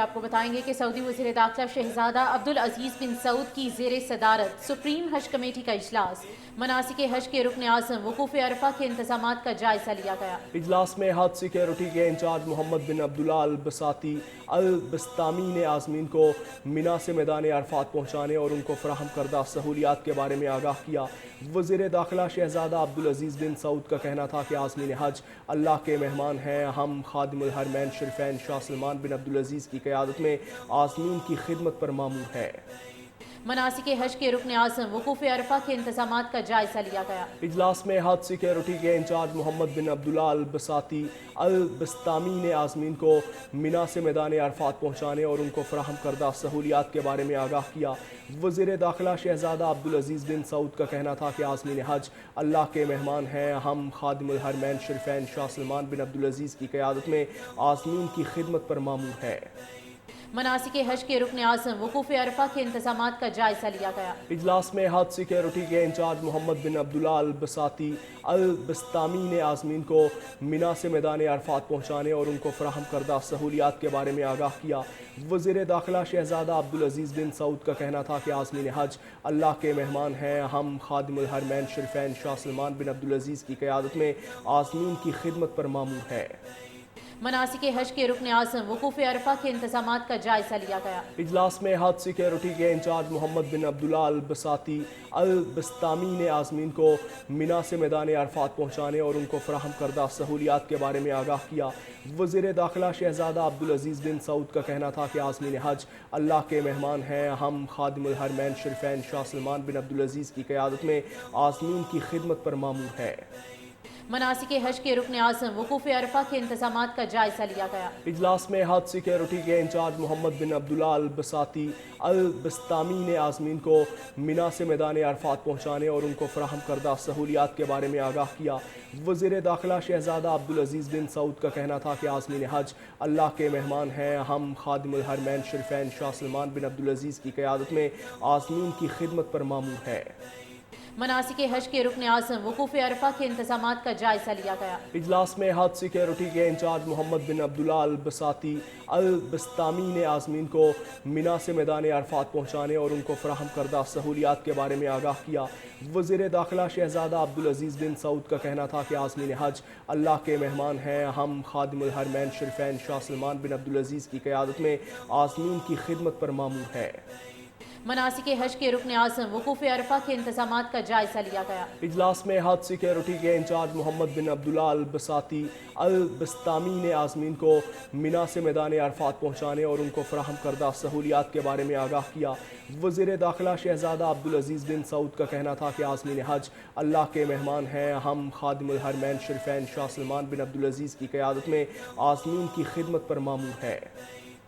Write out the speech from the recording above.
آپ کو بتائیں گے کہ سعودی وزیر داخلہ شہزادہ عبدالعزیز بن سعود کی زیر صدارت سپریم حج کمیٹی کا اجلاس مناسک حج کے رکن اعظم وقوف عرفہ کے انتظامات کا جائزہ لیا گیا۔ اجلاس میں حج سیکیورٹی کے انچارج محمد بن عبداللہ البساطی البستامی نے عازمین کو مینا سے میدان عرفات پہنچانے اور ان کو فراہم کردہ سہولیات کے بارے میں آگاہ کیا۔ وزیر داخلہ شہزادہ عبدالعزیز بن سعود کا کہنا تھا کہ عازمین حج اللہ کے مہمان ہیں۔ ہم خادم الحرمین شریفین شاہ سلمان بن عبدالعزیز کی قیادت میں عازمین کی خدمت پر مامور ہے۔ مناسک حج کے رکن اعظم وقوف عرفہ کے انتظامات کا جائزہ لیا گیا۔ اجلاس میں حج سیکیورٹی کے انچارج محمد بن عبداللہ البساطی البستامی نے عازمین کو مینا سے میدان عرفات پہنچانے اور ان کو فراہم کردہ سہولیات کے بارے میں آگاہ کیا۔ وزیر داخلہ شہزادہ عبدالعزیز بن سعود کا کہنا تھا کہ عازمین حج اللہ کے مہمان ہیں۔ ہم خادم الحرمین شریفین شاہ سلمان بن عبدالعزیز کی قیادت میں عازمین کی خدمت پر مامور ہے۔ مناسک حج کے رکن اعظم وقوف عرفہ کے انتظامات کا جائزہ لیا گیا۔ اجلاس میں حج سیکیورٹی کے انچارج محمد بن عبداللہ البساطی البستامی نے عازمین کو مینا سے میدان عرفات پہنچانے اور ان کو فراہم کردہ سہولیات کے بارے میں آگاہ کیا۔ وزیر داخلہ شہزادہ عبدالعزیز بن سعود کا کہنا تھا کہ عازمین حج اللہ کے مہمان ہیں۔ ہم خادم الحرمین شریفین شاہ سلمان بن عبدالعزیز کی قیادت میں عازمین کی خدمت پر مامور ہے۔ مناسک حج کے رکن اعظم وقوف عرفہ کے انتظامات کا جائزہ لیا گیا۔ اجلاس میں حج سیکیورٹی کے انچارج محمد بن عبداللہ البساطی البستامی نے عازمین کو مینا سے میدان عرفات پہنچانے اور ان کو فراہم کردہ سہولیات کے بارے میں آگاہ کیا۔ وزیر داخلہ شہزادہ عبدالعزیز بن سعود کا کہنا تھا کہ عازمین حج اللہ کے مہمان ہیں۔ ہم خادم الحرمین شریفین شاہ سلمان بن عبدالعزیز کی قیادت میں عازمین کی خدمت پر مامور ہے۔ مناسک حج کے رکن اعظم وقوف عرفہ کے انتظامات کا جائزہ لیا گیا۔ اجلاس میں حج سیکیورٹی کے انچارج محمد بن عبداللہ البساطی البستامی نے عازمین کو مینا سے میدان عرفات پہنچانے اور ان کو فراہم کردہ سہولیات کے بارے میں آگاہ کیا۔ وزیر داخلہ شہزادہ عبدالعزیز بن سعود کا کہنا تھا کہ عازمین حج اللہ کے مہمان ہیں۔ ہم خادم الحرمین شریفین شاہ سلمان بن عبدالعزیز کی قیادت میں عازمین کی خدمت پر مامور ہے۔ مناسک حج کے رکن اعظم وقوف عرفہ کے انتظامات کا جائزہ لیا گیا۔ اجلاس میں حج سیکیورٹی کے انچارج محمد بن عبداللہ البساطی البستامی نے عازمین کو مینا سے میدان عرفات پہنچانے اور ان کو فراہم کردہ سہولیات کے بارے میں آگاہ کیا۔ وزیر داخلہ شہزادہ عبدالعزیز بن سعود کا کہنا تھا کہ عازمین حج اللہ کے مہمان ہیں۔ ہم خادم الحرمین شریفین شاہ سلمان بن عبدالعزیز کی قیادت میں عازمین کی خدمت پر مامور ہے۔ مناسک حج کے رکن اعظم وقوف عرفہ کے انتظامات کا جائزہ لیا گیا۔ اجلاس میں حج سیکیورٹی کے انچارج محمد بن عبداللہ البساطی البستامی نے عازمین کو مینا سے میدان عرفات پہنچانے اور ان کو فراہم کردہ سہولیات کے بارے میں آگاہ کیا۔ وزیر داخلہ شہزادہ عبدالعزیز بن سعود کا کہنا تھا کہ عازمین حج اللہ کے مہمان ہیں۔ ہم خادم الحرمین شریفین شاہ سلمان بن عبدالعزیز کی قیادت میں عازمین کی خدمت پر مامور ہے۔